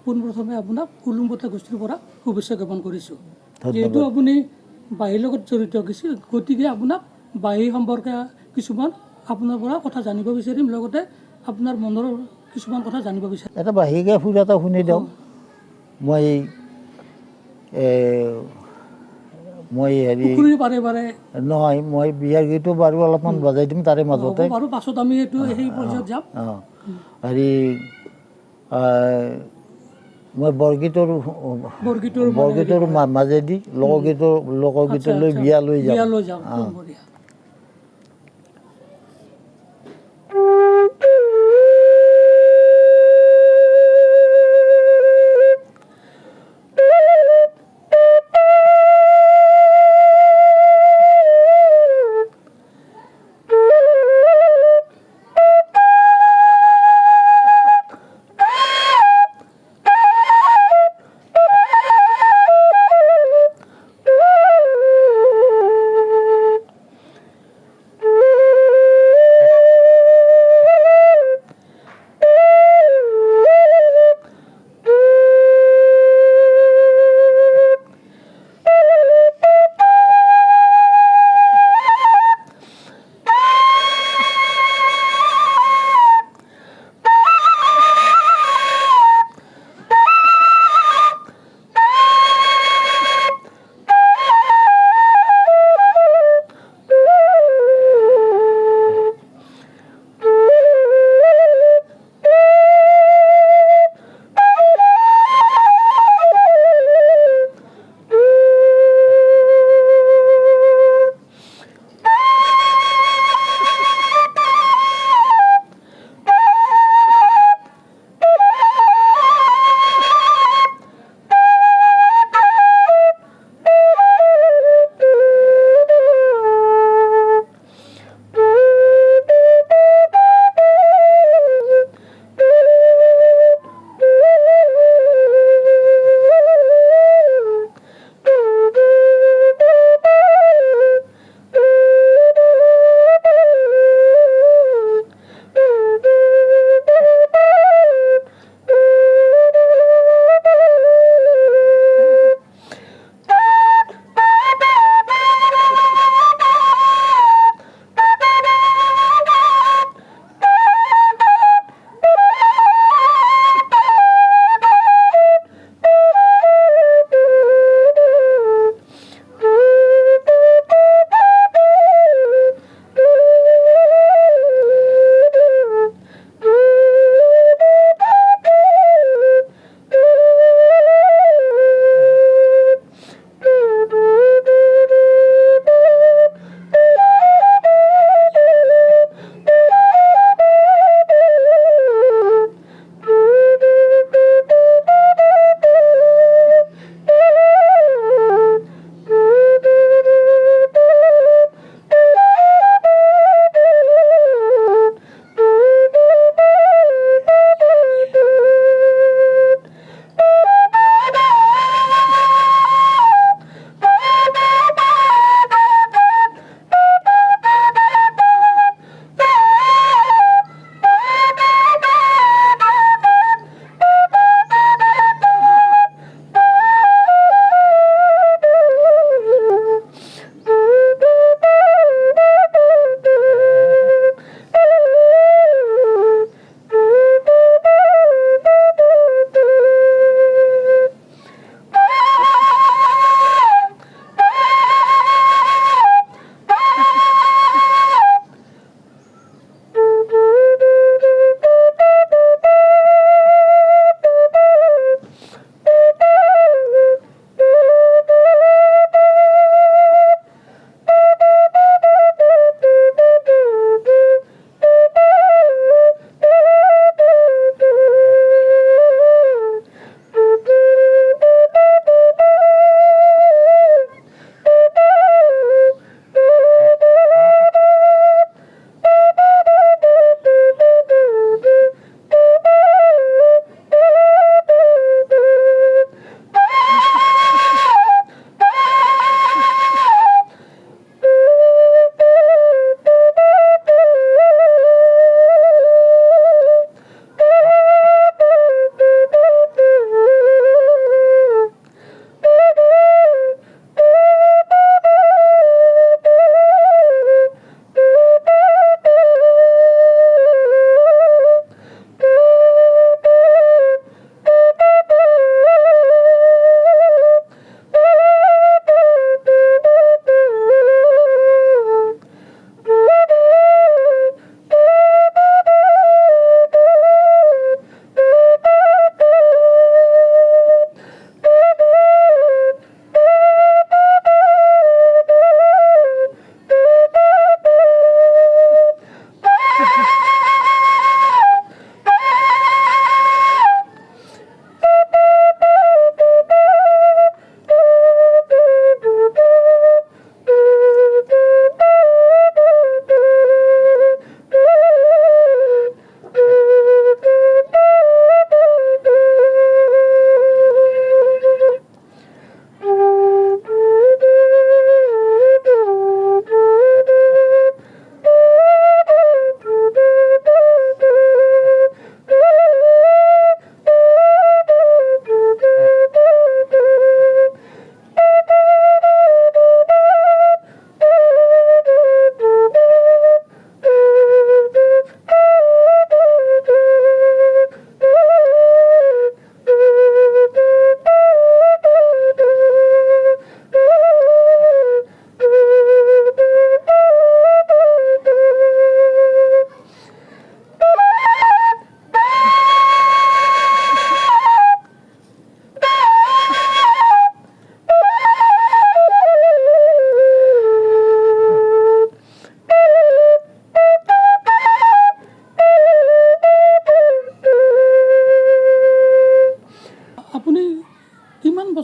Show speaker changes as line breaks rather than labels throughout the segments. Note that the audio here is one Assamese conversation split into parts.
পোনপ্ৰথমে আপোনাক কুলুম্বতা গোষ্ঠীৰ পৰা শুভেচ্ছা জ্ঞাপন কৰিছোঁ। যিহেতু আপুনি বাঁহীৰ লগত জড়িত গৈছিল, গতিকে আপোনাক বাঁহী সম্পৰ্কে কিছুমান আপোনাৰ পৰা কথা জানিব বিচাৰিম, লগতে আপোনাৰ মনৰ কিছুমান কথা জানিব বিচাৰিম।
এটা বাঁহীকে সুৰ এটা শুনি দিওঁ। মই হেৰি নহয়, মই বিয়াৰ গীতো বাৰু অলপমান বজাই দিম তাৰে মাজতে।
বাৰু পাছত আমি এইটো সেই পৰ্যায়ত যাম।
হেৰি মই বৰগীতৰ মাজেদি লোকগীতলৈ বিয়া লৈ যাম।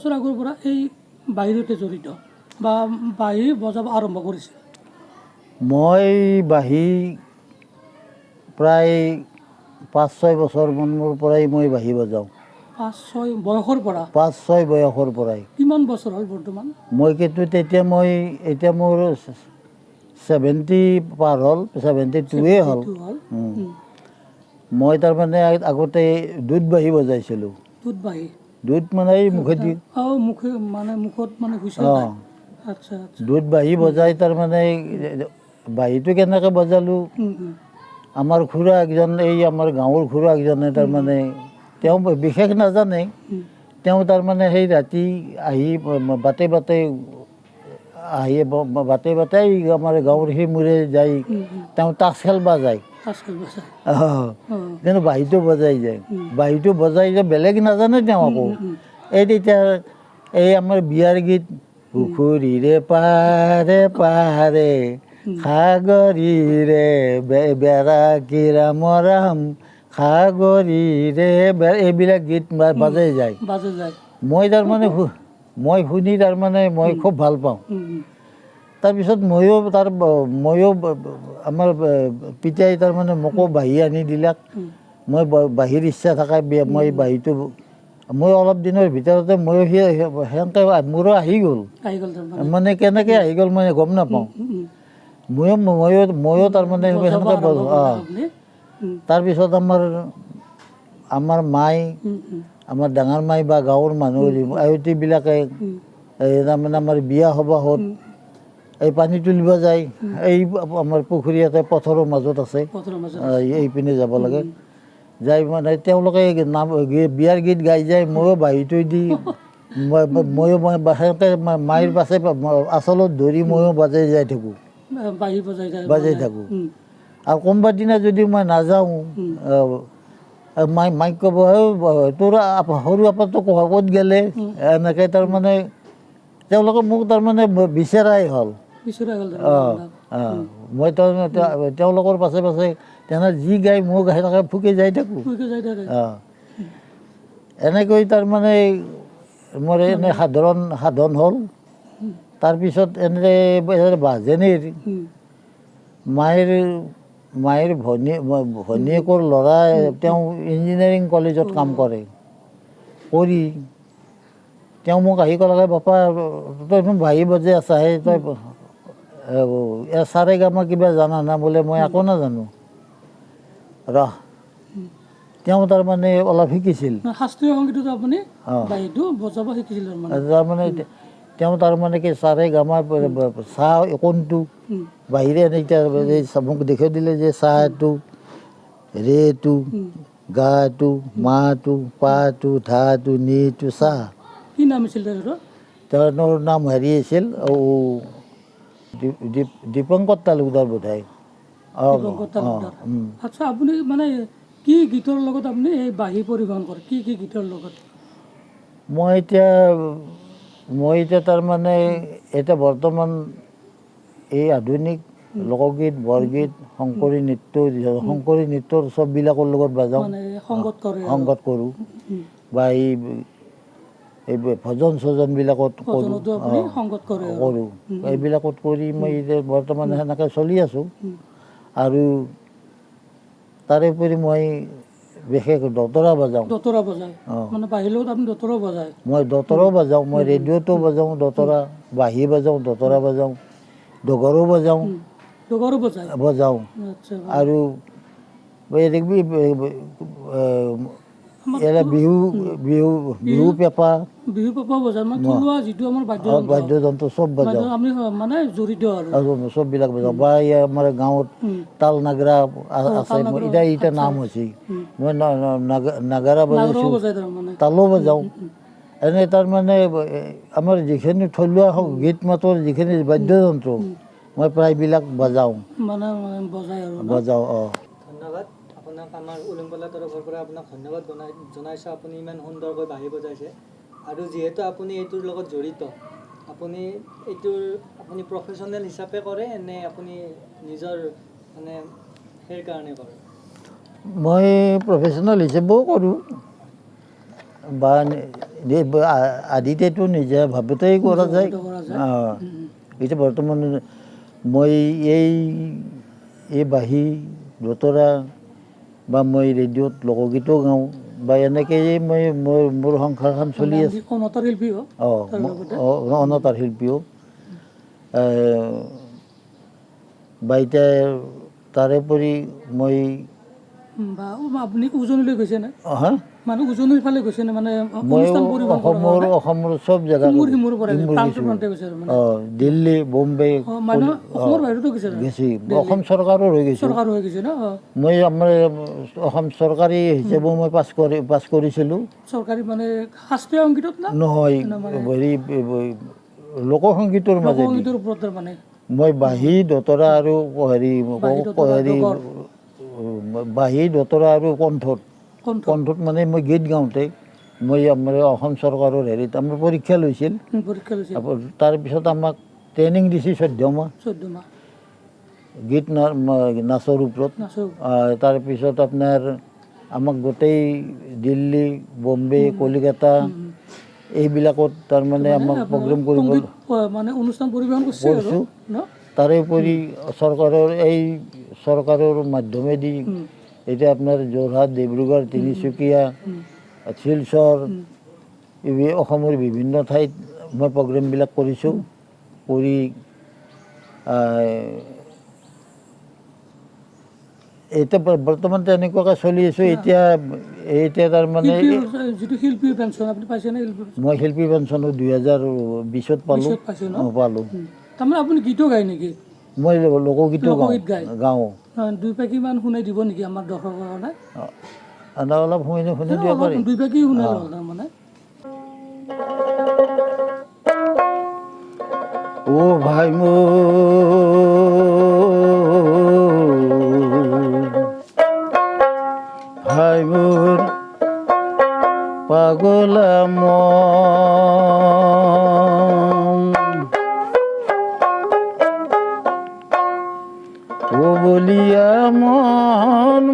বছৰ আগৰ পৰা এই বাহিৰতে জড়িত বা বাঁহী বজাব আৰম্ভ কৰিছে?
মই বাঁহী প্ৰায় 5-6 বছৰমানৰ পৰাই মই বাঁহী বজাওঁ।
5-6 বয়সৰ পৰা?
5-6 বয়সৰ পৰাই।
কিমান বছৰ হ'ল বৰ্তমান?
মই কিন্তু তেতিয়া এতিয়া মোৰ 70 পাৰ হ'ল, 72 হ'ল। মই তাৰমানে আগতে দুধ বাঁহী বজাইছিলোঁ।
দুধ বাঁহী?
দুধ মানে এই মুখেদি
মুখত মানে আচ্ছা আচ্ছা।
দুধ বাঁহী বজাই তাৰমানে বাঁহীটো কেনেকৈ বজালোঁ, আমাৰ খুৰা একজন, এই আমাৰ গাঁৱৰ খুৰা একজনে তাৰমানে তেওঁ বিশেষ নাজানে, তেওঁ তাৰমানে সেই ৰাতি আহি বাটে বাটে আমাৰ গাঁৱৰ সিমূৰে যাই তেওঁ তাচ খেলবা যায়। কিন্তু বাঁহীটো বজাই যায়, বাঁহীটো বজাই যায়, বেলেগ নাজানে তেওঁ আকৌ। এই তেতিয়া এই আমাৰ বিয়াৰ গীত, পুখুৰীৰে পাৰে পাৰে সাগৰীৰে বেৰা কিৰাম ৰাম সাগৰীৰে, এইবিলাক গীত বাজাই যায়। মই তাৰমানে মই শুনি তাৰমানে মই খুব ভাল পাওঁ। তাৰপিছত ময়ো আমাৰ পিতাই তাৰমানে মোকো বাঁহী আনি দিলাক। মই বাঁহীৰ ইচ্ছা থাকাই মই বাঁহীটো মই অলপ দিনৰ ভিতৰতে ময়ো সেনেকৈ মোৰো আহি গ'ল। মানে কেনেকৈ আহি গ'ল মই গম নাপাওঁ। ময়ো তাৰমানে সেনেকৈ। তাৰপিছত আমাৰ মাই, আমাৰ ডাঙৰ মাই বা গাঁৱৰ মানুহ আয়তীবিলাকে তাৰমানে আমাৰ বিয়া সবাহত এই পানী তুলিব যায়। এই আমাৰ পুখুৰী এটা পথৰৰ মাজত আছে, এইপিনে যাব লাগে। যাই মানে তেওঁলোকে বিয়াৰ গীত গাই যায়, ময়ো বাঁহীটো দি ময়ো সেনেকৈ মাইৰ পাছে আচলত ধৰি ময়ো বাজাই যাই থাকোঁ, বাজাই থাকোঁ। আৰু কোনোবা দিনা যদি মই নাযাওঁ, মাইক ক'ব, তোৰ সৰু আপাটো ক'ত গ'লে, এনেকৈ তাৰমানে তেওঁলোকে মোক তাৰমানে বিচৰাই হ'ল। মই তেওঁলোকৰ পাছে পাছে তেনে যি গাই মোক সেনেকৈ ফুকি যাই থাকোঁ। এনেকৈ তাৰমানে মোৰ এনে সাধন হ'ল। তাৰপিছত এনে বাজেনীৰ মায়েৰ ভনীয়েকৰ ল'ৰা তেওঁ ইঞ্জিনিয়াৰিং কলেজত কাম কৰে। কৰি তেওঁ মোক আহি ক'লে, বাপা তই বাঁহী বজাই আছা, সেই তই চাৰে গামা কিবা জানা না? বোলে মই একো নাজানো। ৰহ, তেওঁ তাৰমানে অলপ শিকিছিল।
শাস্ত্ৰীয় সংগীতত আপুনি বাঁহীটো বজাব শিকিছিল
তাৰমানে। তেওঁ তাৰমানে কি চাৰে গামা চাহ কোনটো বাহিৰে এতিয়া মোক দেখাই দিলে যে চাহটো, ৰেটো, গাটো, মাটো, পাটো, ধাটো, নিটো, চাহ।
কি নাম আছিল
তেওঁৰ নাম হেৰি আছিল দীপংকৰ তালুকদাৰ বোধহয়।
আচ্ছা, আপুনি মানে কি গীতৰ লগত আপুনি এই বাঁহী পৰিৱেশন কৰে? কি কি গীতৰ লগত?
মই এতিয়া তাৰমানে এতিয়া বৰ্তমান এই আধুনিক লোকগীত, বৰগীত, শংকৰী নৃত্যৰ চববিলাকৰ লগত বাজাওঁ, সংগত কৰোঁ। বা এই ভজন চজনবিলাকত কৰোঁ। এইবিলাকত কৰি মই এতিয়া বৰ্তমান সেনেকৈ চলি আছোঁ। আৰু তাৰোপৰি মই বিশেষ দতৰা বজাওঁ। মই দতৰাও বজাওঁ, মই ৰেডিঅ'টো বজাওঁ দতৰা, বাঁহী বজাওঁ, দতৰা বজাওঁ, ডগৰো বজাওঁ। আৰু বিহু পেঁপা বাদ্যযন্ত্ৰ চব বজাওঁ, চববিলাক বজাওঁ। বা আমাৰ গাঁৱত তাল নাগৰা আছে, এতিয়া নাম হৈছে, মই নাগাৰা বজাইছোঁ, তালো বজাওঁ। এনে তাৰমানে আমাৰ যিখিনি থলুৱা গীত মাতৰ যিখিনি বাদ্যযন্ত্ৰ মই প্ৰায়বিলাক বজাওঁ।
ধন্যবাদ আপোনাক, আমাৰ উলুমপালাৰ তৰফৰ পৰা আপোনাক ধন্যবাদ জনাইছোঁ। আপুনি ইমান সুন্দৰকৈ বাঁহী বজাইছে। আৰু যিহেতু আপুনি এইটোৰ লগত জড়িত, আপুনি প্ৰফেশ্যনেল হিচাপে কৰে নে আপুনি নিজৰ মানে সেই কাৰণে কৰে?
মই প্ৰফেশ্যনেল হিচাপেও কৰোঁ, বা আদিতেতো নিজে ভাৱতেই কৰা যায়। এতিয়া বৰ্তমান মই এই বাঁহী দোতৰা বা মই ৰেডিঅ'ত লোকগীতো গাওঁ বা এনেকৈয়ে মই মোৰ সংসাৰখন চলি আছে। অনাতাঁৰ শিল্পীও বা এতিয়া তাৰোপৰি মই
আপুনি উজনিলৈ গৈছে নে? মানে উজনিৰ ফালে গৈছে নে? মানে
মই অসমৰ চব জেগা দিল্লী, বোম্বে, গেছি অসম চৰকাৰৰ হৈ গৈছোঁ। মই আমাৰ অসম চৰকাৰী হিচাপেও মই পাছ কৰিছিলোঁ।
চৰকাৰী মানে শাস্ত্ৰীয় সংগীতত
নহয়, হেৰি লোকসংগীতৰ মাজেদি মই বাঁহী দোতৰা আৰু হেৰি বাঁহী দোতৰা আৰু কণ্ঠত মানে মই গীত গাওঁতে মই আমাৰ অসম চৰকাৰৰ হেৰিত আমাৰ পৰীক্ষা লৈছিল। তাৰপিছত আমাক ট্ৰেইনিং দিছিল 14 মাহ গীত নাচৰ ওপৰত। তাৰপিছত আপোনাৰ আমাক গোটেই দিল্লী, বোম্বে, কলিকতা এইবিলাকত তাৰমানে আমাক প্ৰগ্ৰেম কৰিব কৰিছোঁ। তাৰোপৰি চৰকাৰৰ মাধ্যমেদি এতিয়া আপোনাৰ যোৰহাট, ডিব্ৰুগড়, তিনিচুকীয়া, শিলচৰ অসমৰ বিভিন্ন ঠাইত মই প্ৰগ্ৰেমবিলাক কৰিছোঁ। কৰি এতিয়া বৰ্তমান তেনেকুৱাকৈ চলি আছোঁ। এতিয়া তাৰমানে মই শিল্পী পেঞ্চনো 2020 পালোঁ।
তাৰমানে আপুনি গীতো গায় নেকি?
মই লোকগীতো গাওঁ।
দুই পেকীমান শুনাই দিব নেকি আমাৰ দৰ্শকৰ কাৰণে?
অলপ শুনি দিব পাৰি।
দুই পেকী শুনাই লওঁ তাৰমানে।
ও ভাই মোৰ পাগলা মন, ও বলিয়া মন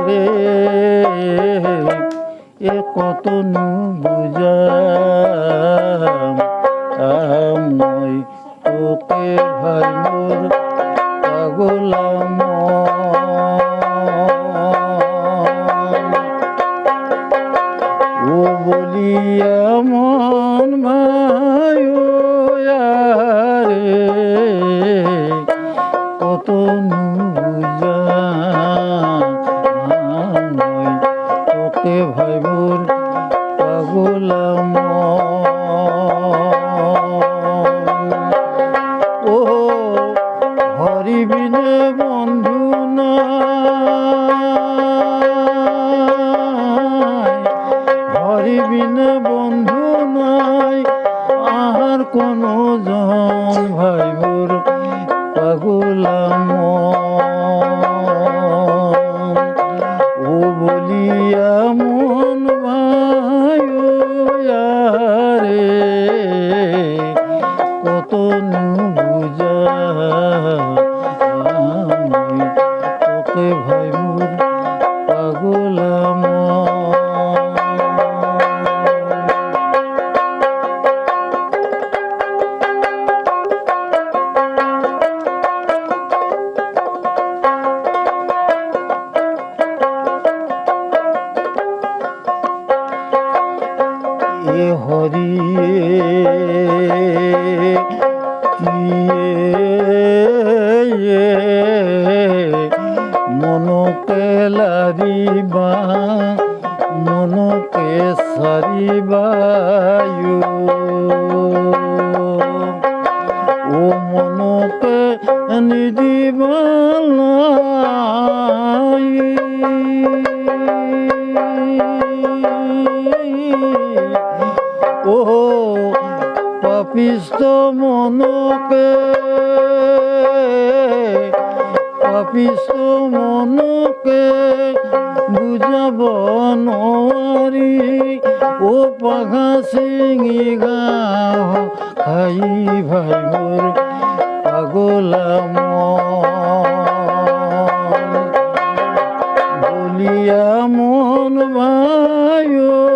রে এ কতনো বুঝাম মই তোকে ভাই মোর পাগলা ও বলিয়া মন রে কতনো বুঝাম মই তোকে ভাই মোর পাগলা ও হরি বিনে বন্ধু নাই, হরি বিনে বন্ধু নাই আর কোনো জন ভাই মোর পাগলা ও বলিয়া মন রে কত বুঝা তোকে ভাই মোর পাগলা এ হরিয়ে কিয়ে মনকে লারিবা মনকে সারিবায়ু ও মনকে নিদিবালাই ও পাপিষ্ট মনকে বুঝাব নোৱাৰি ও পাঘা চিঙি গাঁও খাই ভাই মোৰ পাগলা মন বলিয়া মন ভাইয়ারে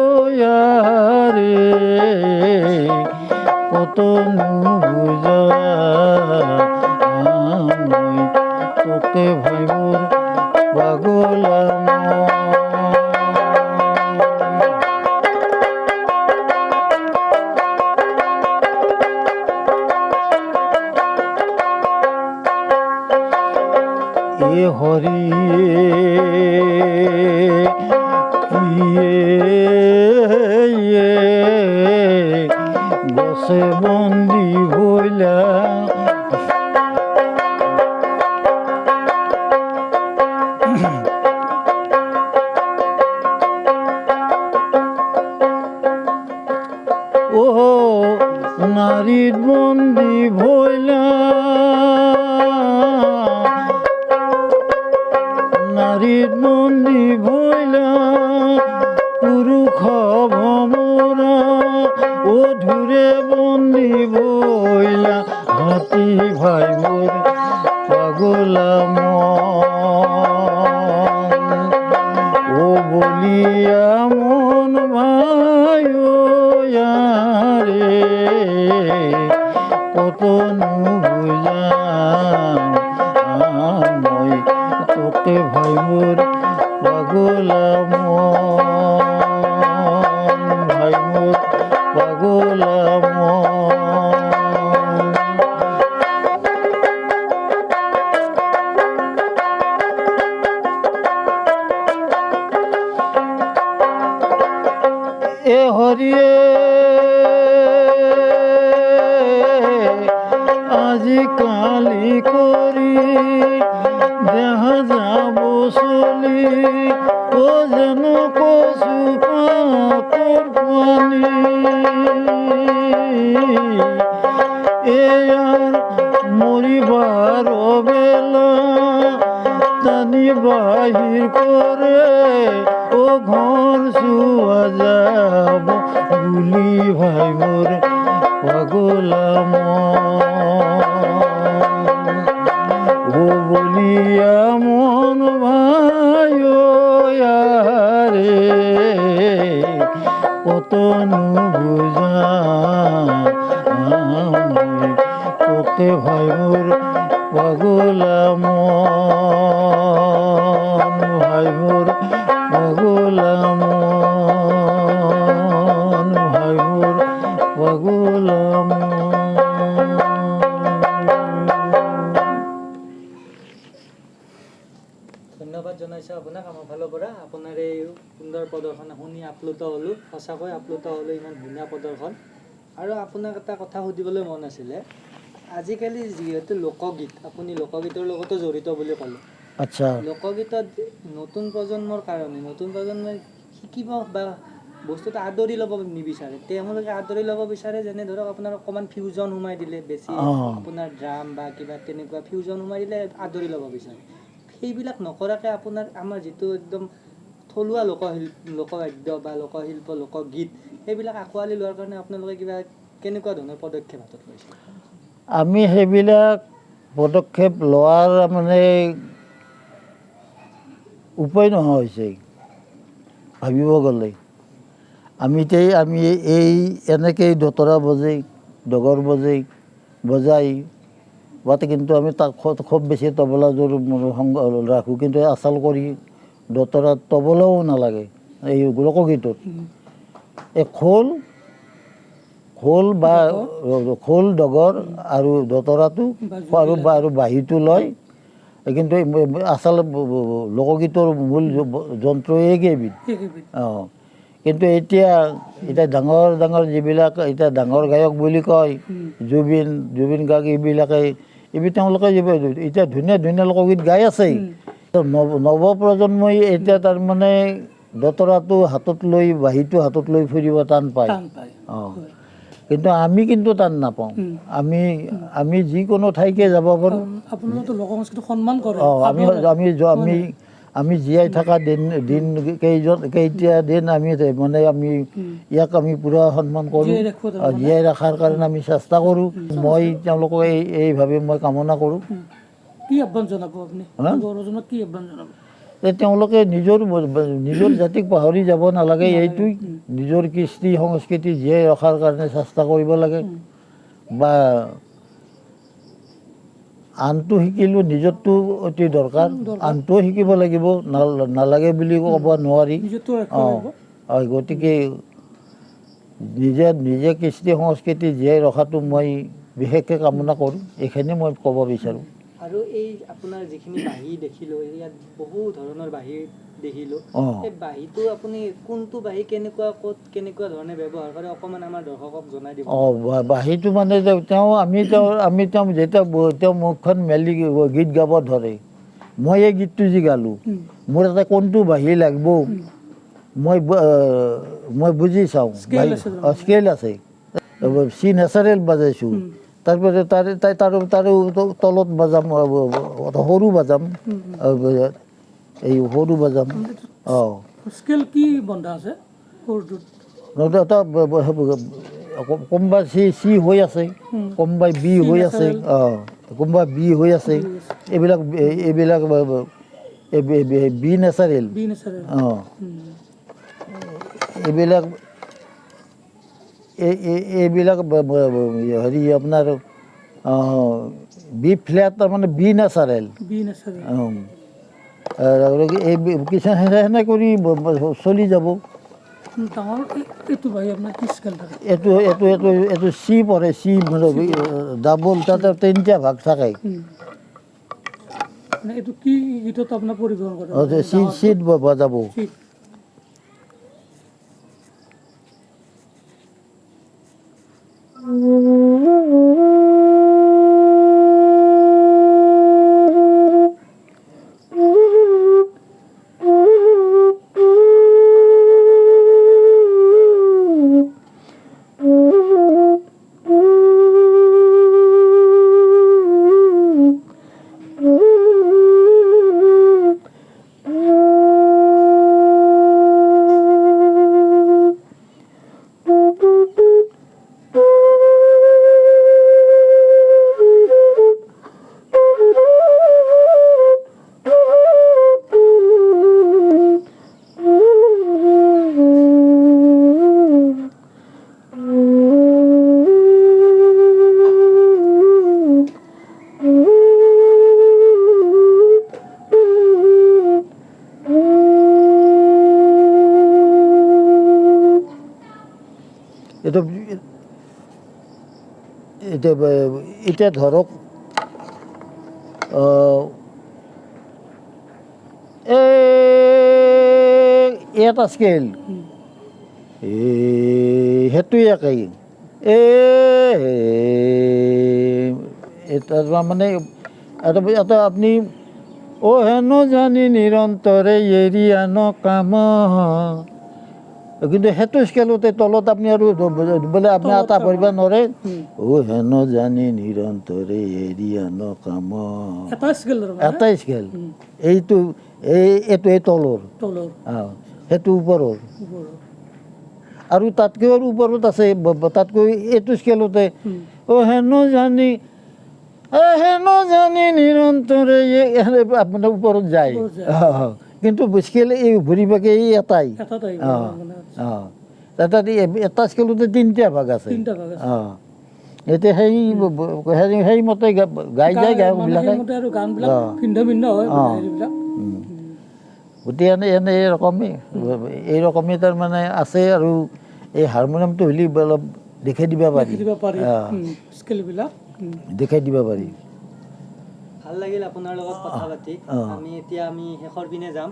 কত বুঝা তোকে ভাইবোর পাগলাম এ হরি বসে বন্দি হইলা ও নারীর বন্দি ভইলা নারীর বন্দি ভইলা পুরুষ ভমরা ও ধুরে বন্দি ভইলা হাতি ভাই মোর পাগলাম ও বলিয়া মন ভাই রে কত বুঝাম মই তোকে ভাই মোর পাগলাম ভাই মোর পাগলাম এ হরিয়ে আজি কালি করি দেখা যাব চলি ও যেন কচু পাতৰ পানী এয়াৰ মৰিবাৰ বেলা টানি বাহিৰ কৰে ও ঘৰ চোৱা যাব বুলি ভাই মোৰ পাগলাম ও বলিয়া মন ভাইয়ারে কত বুঝা তোকে ভাই মোর পাগলাম ভাই মোর পাগলাম ভাই মোর পাগলাম
ধন্যবাদ জনাইছোঁ আপোনাক আমাৰ ফালৰ পৰা আপোনাৰ এই সুন্দৰ প্ৰদৰ্শন শুনি আপ্লুত হ'লোঁ সঁচাকৈ আপ্লুত হ'লোঁ ইমান ধুনীয়া প্ৰদৰ্শন আৰু আপোনাক এটা কথা সুধিবলৈ মন আছিলে আজিকালি যিহেতু লোকগীত আপুনি লোকগীতৰ লগতো জড়িত বুলি ক'লে
আচ্ছা
লোকগীতত নতুন প্ৰজন্মৰ কাৰণে নতুন প্ৰজন্মই শিকিব বা বস্তুটো আদৰি ল'ব নিবিচাৰে তেওঁলোকে আদৰি ল'ব বিচাৰে যেনে ধৰক আপোনাৰ অকণমান ফিউজন সোমাই দিলে বেছি আপোনাৰ ড্ৰাম বা কিবা তেনেকুৱা ফিউজন সোমাই দিলে আদৰি ল'ব বিচাৰে সেইবিলাক নকৰাকৈ আপোনাৰ আমাৰ যিটো একদম থলুৱা লোকবাদ্য বা লোকশিল্প লোকগীত সেইবিলাক আঁকোৱালি লোৱাৰ কাৰণে আপোনালোকে কিবা কেনেকুৱা ধৰণৰ পদক্ষেপ হাতত লৈছে
আমি সেইবিলাক পদক্ষেপ লোৱাৰ মানে উপায় নোহোৱা হৈছে ভাবিব গ'লে আমি এই এনেকৈ দতৰা ডগৰ বজাই বাট কিন্তু আমি তাক খুব বেছি তবলাযোৰ ৰাখোঁ কিন্তু আচল কৰি দতৰাত তবলাও নালাগে এই লোকগীতত এই খোল বা খোল ডগৰ আৰু দতৰাটো আৰু বাঁহীটো লয় কিন্তু আচল লোকগীতৰ মূল যন্ত্ৰ এইকেইবিধ অঁ কিন্তু এতিয়া ডাঙৰ যিবিলাক এতিয়া ডাঙৰ গায়ক বুলি কয় জুবিন গাৰ্গ এইবিলাকে তেওঁলোকে এতিয়া ধুনীয়া লোকগীত গাই আছে নৱপ্ৰজন্মই এতিয়া তাৰমানে দতৰাটো হাতত লৈ বাঁহীটো হাতত লৈ ফুৰিব টান পায় অঁ কিন্তু আমি কিন্তু টান নাপাওঁ আমি যিকোনো ঠাইকে যাব পাৰোঁ অঁ আমি জীয়াই থকা দিন কেইটা দিন আমি মানে আমি ইয়াক আমি পূৰা সন্মান কৰোঁ জীয়াই ৰখাৰ কাৰণে আমি চেষ্টা কৰোঁ মই তেওঁলোকক এইভাৱে মই কামনা কৰোঁ
কি আহ্বান জনাব আপুনি কি আহ্বান জনাব
তেওঁলোকে নিজৰ জাতিক পাহৰি যাব নালাগে, এইটোৱেই নিজৰ কৃষ্টি সংস্কৃতি জীয়াই ৰখাৰ কাৰণে চেষ্টা কৰিব লাগে। বা আনটো শিকিলেও নিজৰটো অতি দৰকাৰ, আনটোও শিকিব লাগিব, নালাগে বুলি ক'ব নোৱাৰি। গতিকে নিজে কৃষ্টি সংস্কৃতি জীয়াই ৰখাটো মই বিশেষকৈ কামনা কৰোঁ, এইখিনি মই ক'ব বিচাৰোঁ।
আৰু এই আপোনাৰ যিখিনি বাঁহী দেখিলোঁ, ইয়াত বহু ধৰণৰ বাঁহী দেখিলোঁ, এই বাঁহীটো আপুনি কোনটো বাঁহী ক'ত কেনেকুৱা ধৰণে ব্যৱহাৰ কৰে অকণমান আমাৰ দৰ্শকক জনাই দিব।
বাঁহীটো মানে আমি যেতিয়া মুখখন মেলি গীত গাব ধৰে, মই এই গীতটো যি গালোঁ, মোৰ এটা কোনটো বাঁহী লাগিব মই বুজি চাওঁ। স্কেল আছে, চি নেচাৰেল বাজাইছোঁ, তাৰপিছত তাৰো তলত বাজাম, সৰু বাজাম, এই সৰু বাজাম।
স্কেল কি বন্ধা আছে?
কোনোবা চি হৈ আছে, কোনোবাই বি হৈ আছে, কোনোবা বি হৈ আছে, এইবিলাক বি নেচাৰেল। এইবিলাক হেৰি আপোনাৰ বি ফ্লেট, তাৰমানে বি নেচাৰেল। এই কিছুমান সেনে কৰি চলি যাব। এইটো চি পৰে, চি ডাবল, তাতে 3টা ভাগ থাকে। চিট বজাব। এতিয়া ধৰক এটা স্কেল, সেইটো একেই, মানে এটা আপুনি হেনো জানি নিৰন্তৰে এৰি আন কাম, কিন্তু সেইটো স্কেলতে তলত আপুনি আৰু বোলে আপুনি এটা কৰিব নোৱাৰে, হেনো জানি নিৰন্তৰে এৰি আন কাম, এটাই স্কেল। এইটো এই তলৰ, সেইটো ওপৰৰ, আৰু তাতকৈ আৰু ওপৰত আছে, তাতকৈ এইটো স্কেলতে হেনো জানি নিৰন্তৰে আপোনাৰ ওপৰত যায়, কিন্তু স্কেল এই ঘূৰি পাকে এই এটাই। এটা স্কেলতে 3টা ভাগ আছে। এতিয়া সেইমতে গাই যায় গায়কবিলাকে। গতিকে এনে এই ৰকমেই তাৰমানে আছে। আৰু এই হাৰমনিয়ামটো হ'লে অলপ দেখাই দিব পাৰি, দেখাই দিব পাৰি।
ভাল লাগিল আপোনাৰ লগত কথা পাতি। এতিয়া আমি শেষৰ পিনে যাম।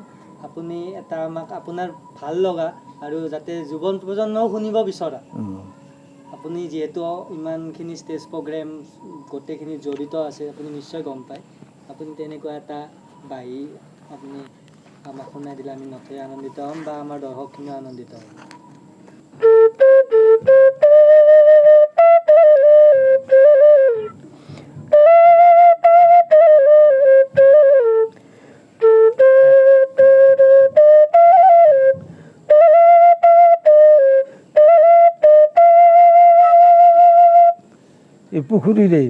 আপুনি এটা আমাক আপোনাৰ ভাল লগা আৰু যাতে যুৱ প্ৰজন্মও শুনিব বিচৰা, আপুনি যিহেতু ইমানখিনি ষ্টেজ প্ৰগ্ৰেম গোটেইখিনি জড়িত আছে, আপুনি নিশ্চয় গম পায়। আপুনি তেনেকুৱা এটা বাঁহী আপুনি আমাক শুনাই দিলে আমি নথৈ আনন্দিত হ'ম, বা আমাৰ দৰ্শকখিনিও আনন্দিত হ'ম।
এই পুখুৰীৰে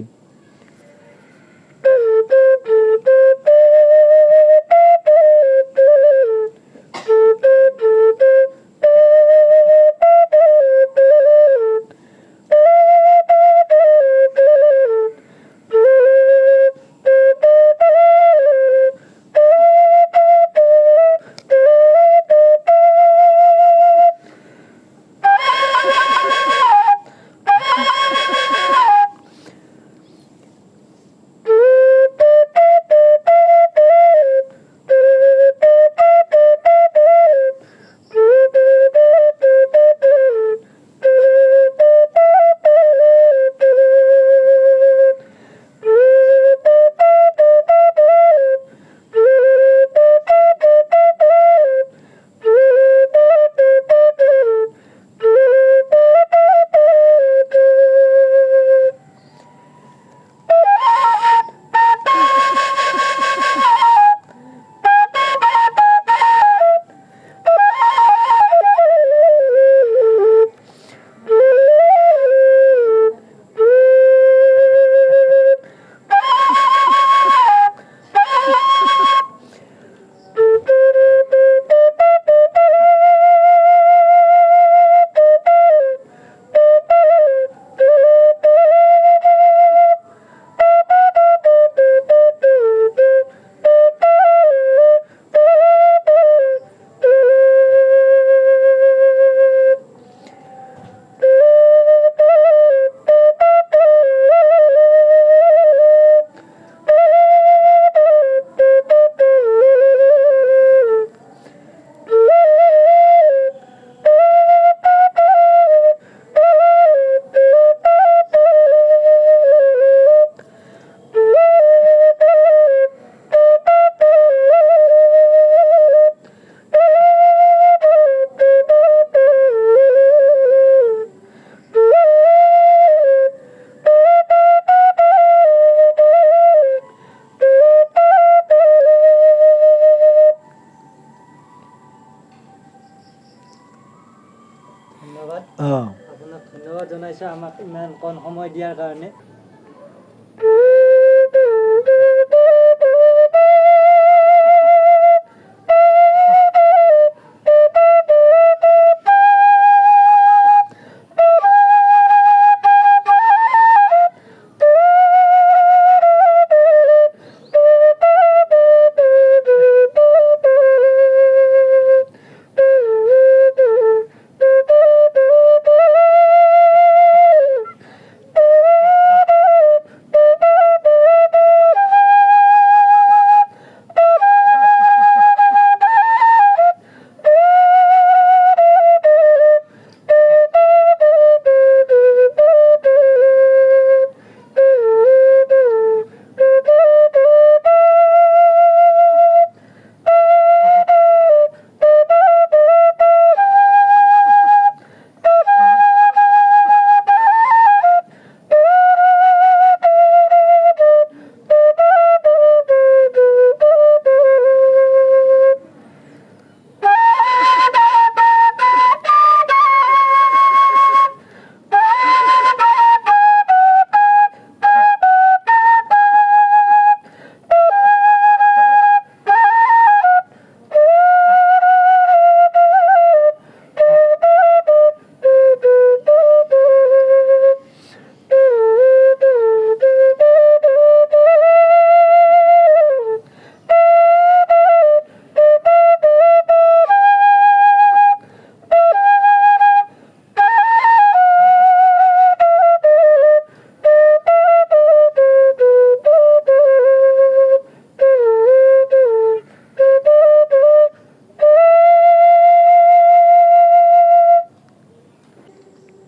ধন্যবাদ
অঁ
আপোনাক ধন্যবাদ জনাইছোঁ আমাক ইমান কণ সময় দিয়াৰ কাৰণে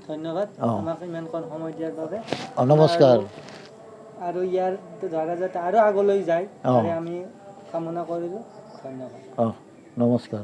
ধন্যবাদ আমাক ইমানকণ সময় দিয়াৰ বাবে
নমস্কাৰ
আৰু ইয়াৰ ধাৰা যাতে আৰু আগলৈ যায় তাৰে আমি কামনা কৰিলোঁ ধন্যবাদ
নমস্কাৰ